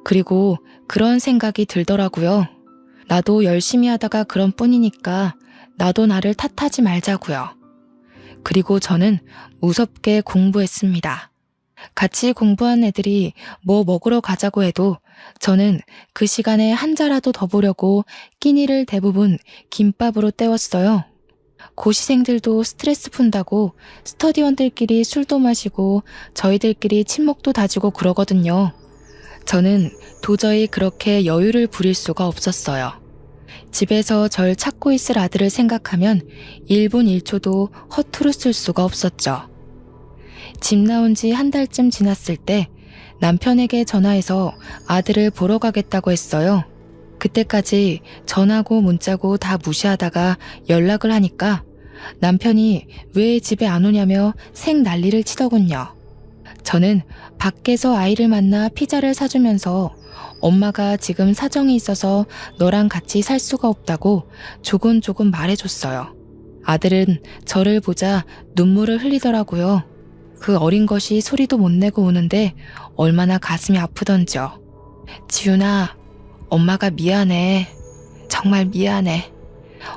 그리고 그런 생각이 들더라고요. 나도 열심히 하다가 그런 뿐이니까 나도 나를 탓하지 말자고요. 그리고 저는 무섭게 공부했습니다. 같이 공부한 애들이 뭐 먹으러 가자고 해도 저는 그 시간에 한 자라도 더 보려고 끼니를 대부분 김밥으로 때웠어요. 고시생들도 스트레스 푼다고 스터디원들끼리 술도 마시고 저희들끼리 친목도 다지고 그러거든요. 저는 도저히 그렇게 여유를 부릴 수가 없었어요. 집에서 절 찾고 있을 아들을 생각하면 1분 1초도 허투루 쓸 수가 없었죠. 집 나온 지 한 달쯤 지났을 때 남편에게 전화해서 아들을 보러 가겠다고 했어요. 그때까지 전화고 문자고 다 무시하다가 연락을 하니까 남편이 왜 집에 안 오냐며 생 난리를 치더군요. 저는 밖에서 아이를 만나 피자를 사주면서 엄마가 지금 사정이 있어서 너랑 같이 살 수가 없다고 조곤조곤 말해줬어요. 아들은 저를 보자 눈물을 흘리더라고요. 그 어린 것이 소리도 못 내고 우는데 얼마나 가슴이 아프던지요. 지훈아, 엄마가 미안해. 정말 미안해.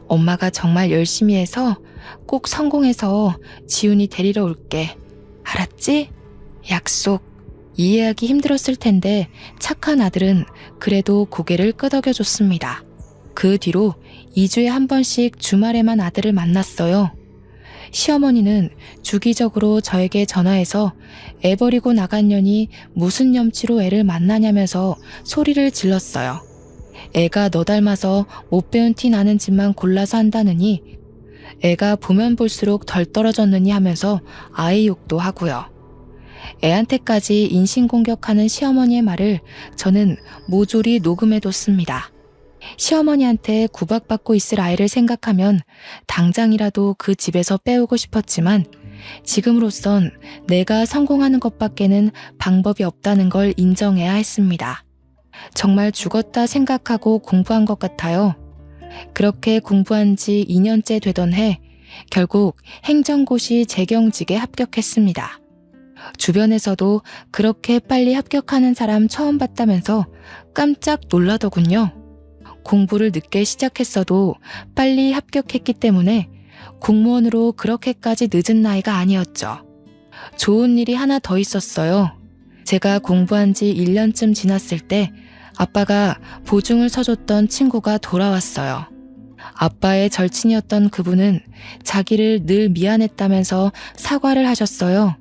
엄마가 정말 열심히 해서 꼭 성공해서 지훈이 데리러 올게. 알았지? 약속. 이해하기 힘들었을 텐데 착한 아들은 그래도 고개를 끄덕여줬습니다. 그 뒤로 2주에 한 번씩 주말에만 아들을 만났어요. 시어머니는 주기적으로 저에게 전화해서 애 버리고 나간 년이 무슨 염치로 애를 만나냐면서 소리를 질렀어요. 애가 너 닮아서 못 배운 티 나는 집만 골라서 한다느니, 애가 보면 볼수록 덜 떨어졌느니 하면서 아이 욕도 하고요. 애한테까지 인신공격하는 시어머니의 말을 저는 모조리 녹음해뒀습니다. 시어머니한테 구박받고 있을 아이를 생각하면 당장이라도 그 집에서 빼오고 싶었지만 지금으로선 내가 성공하는 것밖에는 방법이 없다는 걸 인정해야 했습니다. 정말 죽었다 생각하고 공부한 것 같아요. 그렇게 공부한 지 2년째 되던 해 결국 행정고시 재경직에 합격했습니다. 주변에서도 그렇게 빨리 합격하는 사람 처음 봤다면서 깜짝 놀라더군요. 공부를 늦게 시작했어도 빨리 합격했기 때문에 공무원으로 그렇게까지 늦은 나이가 아니었죠. 좋은 일이 하나 더 있었어요. 제가 공부한 지 1년쯤 지났을 때 아빠가 보증을 서줬던 친구가 돌아왔어요. 아빠의 절친이었던 그분은 자기를 늘 미안했다면서 사과를 하셨어요.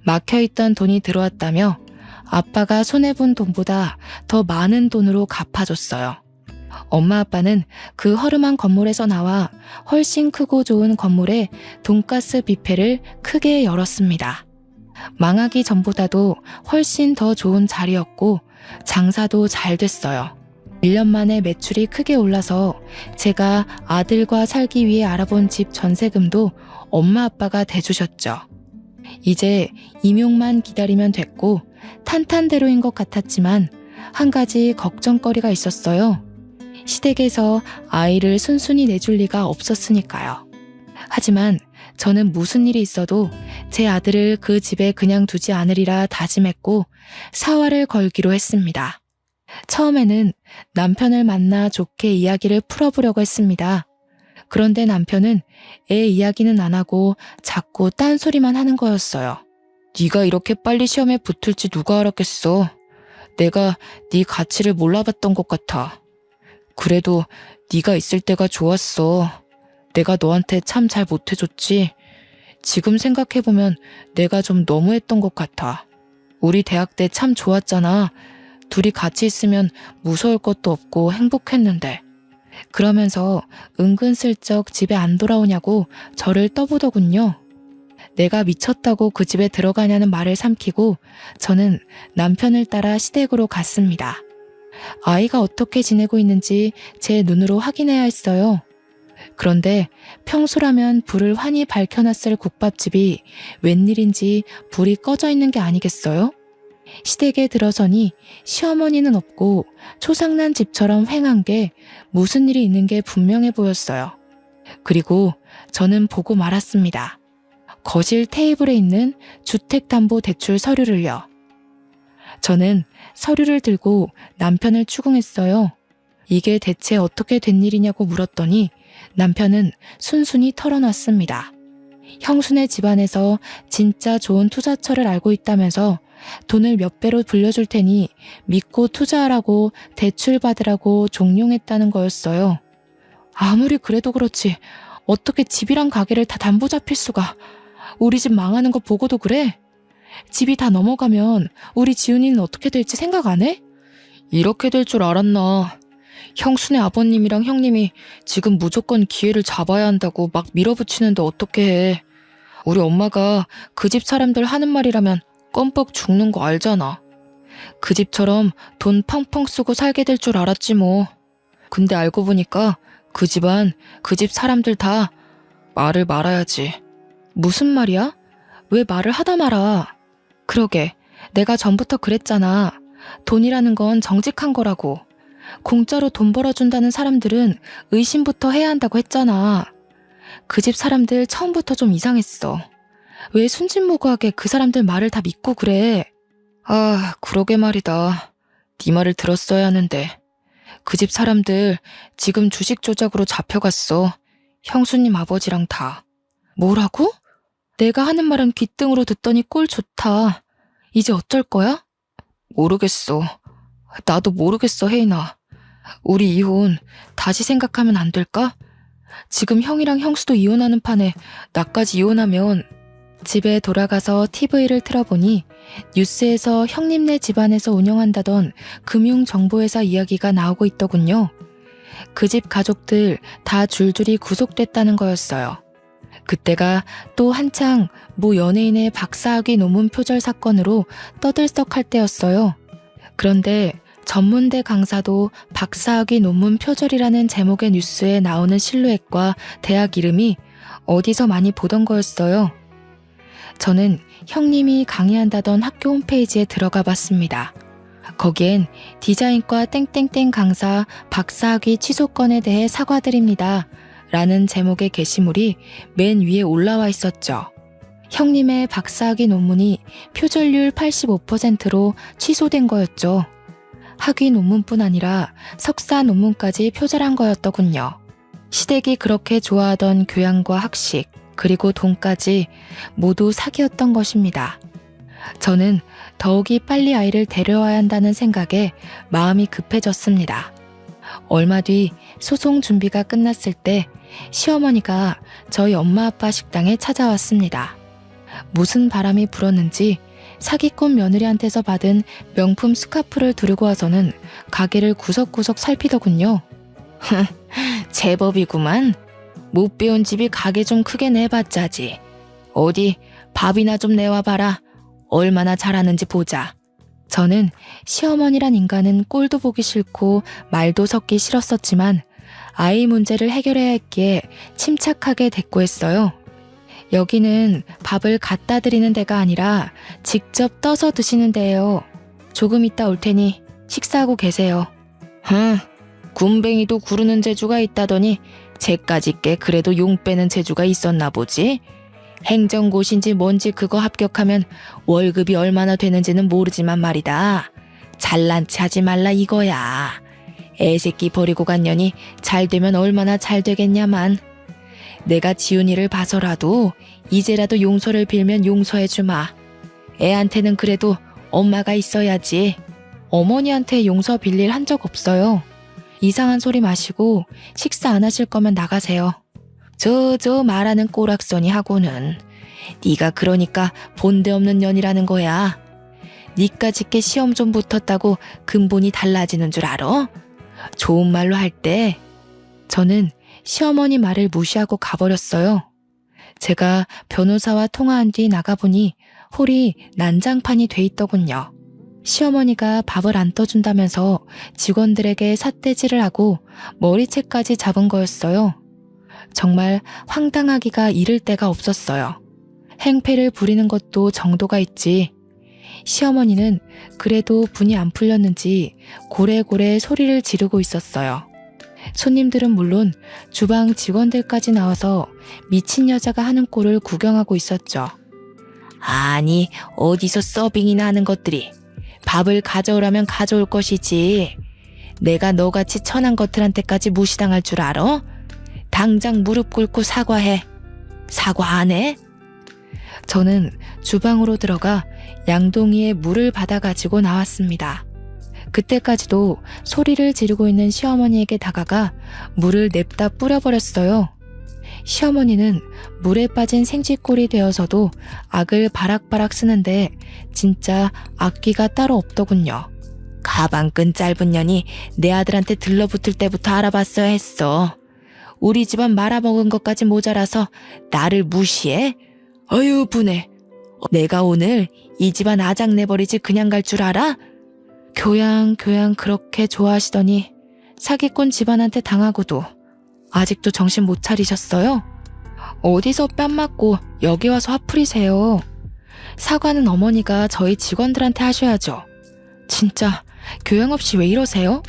막혀있던 돈이 들어왔다며 아빠가 손해본 돈보다 더 많은 돈으로 갚아줬어요. 엄마 아빠는 그 허름한 건물에서 나와 훨씬 크고 좋은 건물에 돈가스 뷔페를 크게 열었습니다. 망하기 전보다도 훨씬 더 좋은 자리였고 장사도 잘 됐어요. 1년 만에 매출이 크게 올라서 제가 아들과 살기 위해 알아본 집 전세금도 엄마 아빠가 대주셨죠. 이제 임용만 기다리면 됐고 탄탄대로인 것 같았지만 한 가지 걱정거리가 있었어요. 시댁에서 아이를 순순히 내줄 리가 없었으니까요. 하지만 저는 무슨 일이 있어도 제 아들을 그 집에 그냥 두지 않으리라 다짐했고 사활을 걸기로 했습니다. 처음에는 남편을 만나 좋게 이야기를 풀어보려고 했습니다. 그런데 남편은 애 이야기는 안 하고 자꾸 딴소리만 하는 거였어요. 네가 이렇게 빨리 시험에 붙을지 누가 알았겠어. 내가 네 가치를 몰라봤던 것 같아. 그래도 네가 있을 때가 좋았어. 내가 너한테 참 잘 못해줬지. 지금 생각해보면 내가 좀 너무했던 것 같아. 우리 대학 때 참 좋았잖아. 둘이 같이 있으면 무서울 것도 없고 행복했는데. 그러면서 은근슬쩍 집에 안 돌아오냐고 저를 떠보더군요. 내가 미쳤다고 그 집에 들어가냐는 말을 삼키고 저는 남편을 따라 시댁으로 갔습니다. 아이가 어떻게 지내고 있는지 제 눈으로 확인해야 했어요. 그런데 평소라면 불을 환히 밝혀놨을 국밥집이 웬일인지 불이 꺼져 있는 게 아니겠어요? 시댁에 들어서니 시어머니는 없고 초상난 집처럼 휑한 게 무슨 일이 있는 게 분명해 보였어요. 그리고 저는 보고 말았습니다. 거실 테이블에 있는 주택담보대출 서류를요. 저는 서류를 들고 남편을 추궁했어요. 이게 대체 어떻게 된 일이냐고 물었더니 남편은 순순히 털어놨습니다. 형수네 집안에서 진짜 좋은 투자처를 알고 있다면서 돈을 몇 배로 불려줄 테니 믿고 투자하라고 대출 받으라고 종용했다는 거였어요. 아무리 그래도 그렇지 어떻게 집이랑 가게를 다 담보 잡힐 수가. 우리 집 망하는 거 보고도 그래? 집이 다 넘어가면 우리 지훈이는 어떻게 될지 생각 안 해? 이렇게 될 줄 알았나. 형수네 아버님이랑 형님이 지금 무조건 기회를 잡아야 한다고 막 밀어붙이는데 어떻게 해. 우리 엄마가 그 집 사람들 하는 말이라면 껌뻑 죽는 거 알잖아. 그 집처럼 돈 펑펑 쓰고 살게 될 줄 알았지 뭐. 근데 알고 보니까 그 집안, 그 집 사람들 다 말을 말아야지. 무슨 말이야? 왜 말을 하다 말아? 그러게, 내가 전부터 그랬잖아. 돈이라는 건 정직한 거라고. 공짜로 돈 벌어준다는 사람들은 의심부터 해야 한다고 했잖아. 그 집 사람들 처음부터 좀 이상했어. 왜 순진무구하게 그 사람들 말을 다 믿고 그래? 아, 그러게 말이다. 네 말을 들었어야 하는데. 그 집 사람들 지금 주식 조작으로 잡혀갔어. 형수님 아버지랑 다. 뭐라고? 내가 하는 말은 귓등으로 듣더니 꼴 좋다. 이제 어쩔 거야? 모르겠어. 나도 모르겠어, 혜인아. 우리 이혼 다시 생각하면 안 될까? 지금 형이랑 형수도 이혼하는 판에 나까지 이혼하면. 집에 돌아가서 TV를 틀어보니 뉴스에서 형님네 집안에서 운영한다던 금융정보회사 이야기가 나오고 있더군요. 그 집 가족들 다 줄줄이 구속됐다는 거였어요. 그때가 또 한창 모 연예인의 박사학위 논문 표절 사건으로 떠들썩할 때였어요. 그런데 전문대 강사도 박사학위 논문 표절이라는 제목의 뉴스에 나오는 실루엣과 대학 이름이 어디서 많이 보던 거였어요. 저는 형님이 강의한다던 학교 홈페이지에 들어가 봤습니다. 거기엔 디자인과 땡땡땡 강사 박사학위 취소 건에 대해 사과드립니다. 라는 제목의 게시물이 맨 위에 올라와 있었죠. 형님의 박사학위 논문이 표절률 85%로 취소된 거였죠. 학위 논문뿐 아니라 석사 논문까지 표절한 거였더군요. 시댁이 그렇게 좋아하던 교양과 학식, 그리고 돈까지 모두 사기였던 것입니다. 저는 더욱이 빨리 아이를 데려와야 한다는 생각에 마음이 급해졌습니다. 얼마 뒤 소송 준비가 끝났을 때 시어머니가 저희 엄마 아빠 식당에 찾아왔습니다. 무슨 바람이 불었는지 사기꾼 며느리한테서 받은 명품 스카프를 두르고 와서는 가게를 구석구석 살피더군요. 제법이구만. 못 배운 집이 가게 좀 크게 내봤자지. 어디 밥이나 좀 내와봐라. 얼마나 잘하는지 보자. 저는 시어머니란 인간은 꼴도 보기 싫고 말도 섞기 싫었었지만 아이 문제를 해결해야 했기에 침착하게 대꾸했어요. 여기는 밥을 갖다 드리는 데가 아니라 직접 떠서 드시는 데예요. 조금 있다 올 테니 식사하고 계세요. 군뱅이도 구르는 재주가 있다더니 쟤까지 꽤 그래도 용 빼는 재주가 있었나 보지? 행정고시인지 뭔지 그거 합격하면 월급이 얼마나 되는지는 모르지만 말이다. 잘난 체 하지 말라 이거야. 애새끼 버리고 간 년이 잘 되면 얼마나 잘 되겠냐만. 내가 지훈이를 봐서라도 이제라도 용서를 빌면 용서해주마. 애한테는 그래도 엄마가 있어야지. 어머니한테 용서 빌릴 한 적 없어요. 이상한 소리 마시고 식사 안 하실 거면 나가세요. 저 말하는 꼬락서니 하고는 네가 그러니까 본데 없는 년이라는 거야. 니까짓게 시험 좀 붙었다고 근본이 달라지는 줄 알아? 좋은 말로 할 때 저는 시어머니 말을 무시하고 가버렸어요. 제가 변호사와 통화한 뒤 나가보니 홀이 난장판이 돼 있더군요. 시어머니가 밥을 안 떠준다면서 직원들에게 삿대질을 하고 머리채까지 잡은 거였어요. 정말 황당하기가 이를 데가 없었어요. 행패를 부리는 것도 정도가 있지. 시어머니는 그래도 분이 안 풀렸는지 고래고래 소리를 지르고 있었어요. 손님들은 물론 주방 직원들까지 나와서 미친 여자가 하는 꼴을 구경하고 있었죠. 아니, 어디서 서빙이나 하는 것들이. 밥을 가져오라면 가져올 것이지. 내가 너같이 천한 것들한테까지 무시당할 줄 알아? 당장 무릎 꿇고 사과해. 사과 안 해? 저는 주방으로 들어가 양동이에 물을 받아가지고 나왔습니다. 그때까지도 소리를 지르고 있는 시어머니에게 다가가 물을 냅다 뿌려버렸어요. 시어머니는 물에 빠진 생쥐꼴이 되어서도 악을 바락바락 쓰는데 진짜 악기가 따로 없더군요. 가방끈 짧은 년이 내 아들한테 들러붙을 때부터 알아봤어야 했어. 우리 집안 말아먹은 것까지 모자라서 나를 무시해? 어휴 분해. 내가 오늘 이 집안 아장 내버리지 그냥 갈 줄 알아? 교양 그렇게 좋아하시더니 사기꾼 집안한테 당하고도 아직도 정신 못 차리셨어요? 어디서 뺨 맞고 여기 와서 화풀이세요. 사과는 어머니가 저희 직원들한테 하셔야죠. 진짜 교양 없이 왜 이러세요?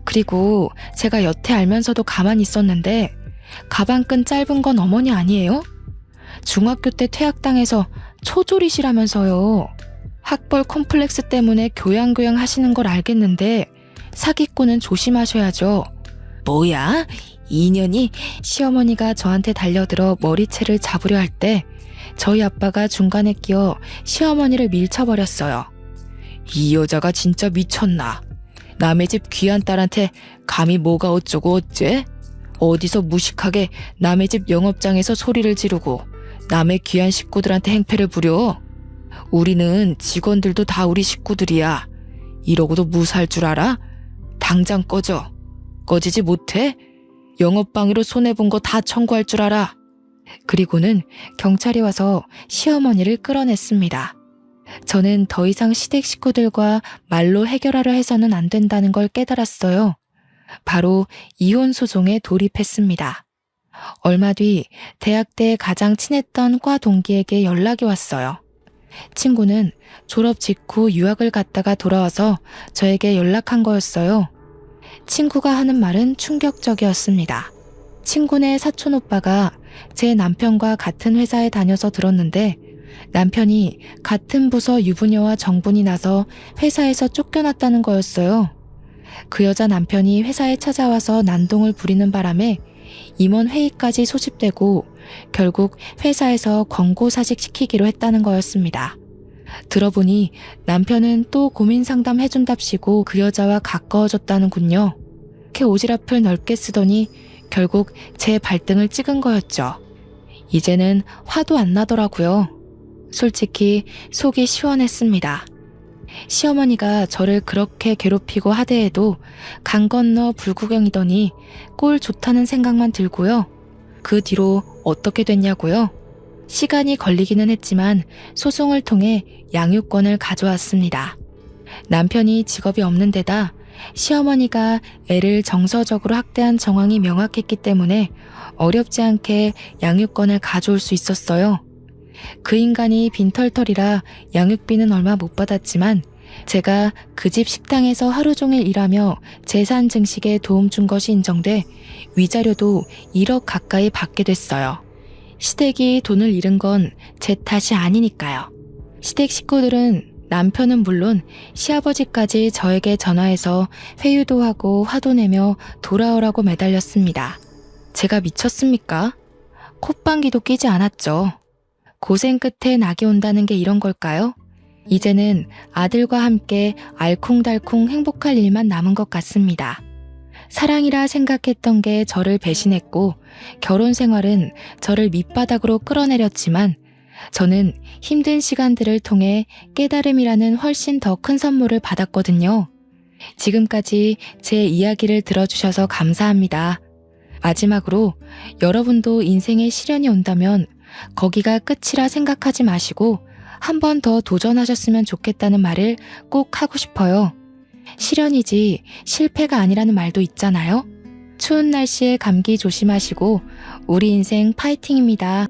그리고 제가 여태 알면서도 가만히 있었는데 가방끈 짧은 건 어머니 아니에요? 중학교 때 퇴학당해서 초졸이시라면서요. 학벌 콤플렉스 때문에 교양 하시는 걸 알겠는데 사기꾼은 조심하셔야죠. 뭐야? 인연이. 시어머니가 저한테 달려들어 머리채를 잡으려 할 때 저희 아빠가 중간에 끼어 시어머니를 밀쳐버렸어요. 이 여자가 진짜 미쳤나? 남의 집 귀한 딸한테 감히 뭐가 어쩌고 어째? 어디서 무식하게 남의 집 영업장에서 소리를 지르고 남의 귀한 식구들한테 행패를 부려? 우리는 직원들도 다 우리 식구들이야. 이러고도 무사할 줄 알아? 당장 꺼져. 꺼지지 못해? 영업방해로 손해본 거 다 청구할 줄 알아. 그리고는 경찰이 와서 시어머니를 끌어냈습니다. 저는 더 이상 시댁 식구들과 말로 해결하려 해서는 안 된다는 걸 깨달았어요. 바로 이혼 소송에 돌입했습니다. 얼마 뒤 대학 때 가장 친했던 과 동기에게 연락이 왔어요. 친구는 졸업 직후 유학을 갔다가 돌아와서 저에게 연락한 거였어요. 친구가 하는 말은 충격적이었습니다. 친구네 사촌 오빠가 제 남편과 같은 회사에 다녀서 들었는데 남편이 같은 부서 유부녀와 정분이 나서 회사에서 쫓겨났다는 거였어요. 그 여자 남편이 회사에 찾아와서 난동을 부리는 바람에 임원 회의까지 소집되고 결국 회사에서 권고사직 시키기로 했다는 거였습니다. 들어보니 남편은 또 고민 상담 해준답시고 그 여자와 가까워졌다는군요. 이렇게 오지랖을 넓게 쓰더니 결국 제 발등을 찍은 거였죠. 이제는 화도 안 나더라고요. 솔직히 속이 시원했습니다. 시어머니가 저를 그렇게 괴롭히고 하대해도 강 건너 불구경이더니 꼴 좋다는 생각만 들고요. 그 뒤로 어떻게 됐냐고요? 시간이 걸리기는 했지만 소송을 통해 양육권을 가져왔습니다. 남편이 직업이 없는 데다 시어머니가 애를 정서적으로 학대한 정황이 명확했기 때문에 어렵지 않게 양육권을 가져올 수 있었어요. 그 인간이 빈털털이라 양육비는 얼마 못 받았지만 제가 그 집 식당에서 하루 종일 일하며 재산 증식에 도움 준 것이 인정돼 위자료도 1억 가까이 받게 됐어요. 시댁이 돈을 잃은 건 제 탓이 아니니까요. 시댁 식구들은 남편은 물론 시아버지까지 저에게 전화해서 회유도 하고 화도 내며 돌아오라고 매달렸습니다. 제가 미쳤습니까? 콧방귀도 끼지 않았죠. 고생 끝에 낙이 온다는 게 이런 걸까요? 이제는 아들과 함께 알콩달콩 행복할 일만 남은 것 같습니다. 사랑이라 생각했던 게 저를 배신했고 결혼 생활은 저를 밑바닥으로 끌어내렸지만 저는 힘든 시간들을 통해 깨달음이라는 훨씬 더 큰 선물을 받았거든요. 지금까지 제 이야기를 들어주셔서 감사합니다. 마지막으로 여러분도 인생에 시련이 온다면 거기가 끝이라 생각하지 마시고 한 번 더 도전하셨으면 좋겠다는 말을 꼭 하고 싶어요. 시련이지 실패가 아니라는 말도 있잖아요. 추운 날씨에 감기 조심하시고 우리 인생 파이팅입니다.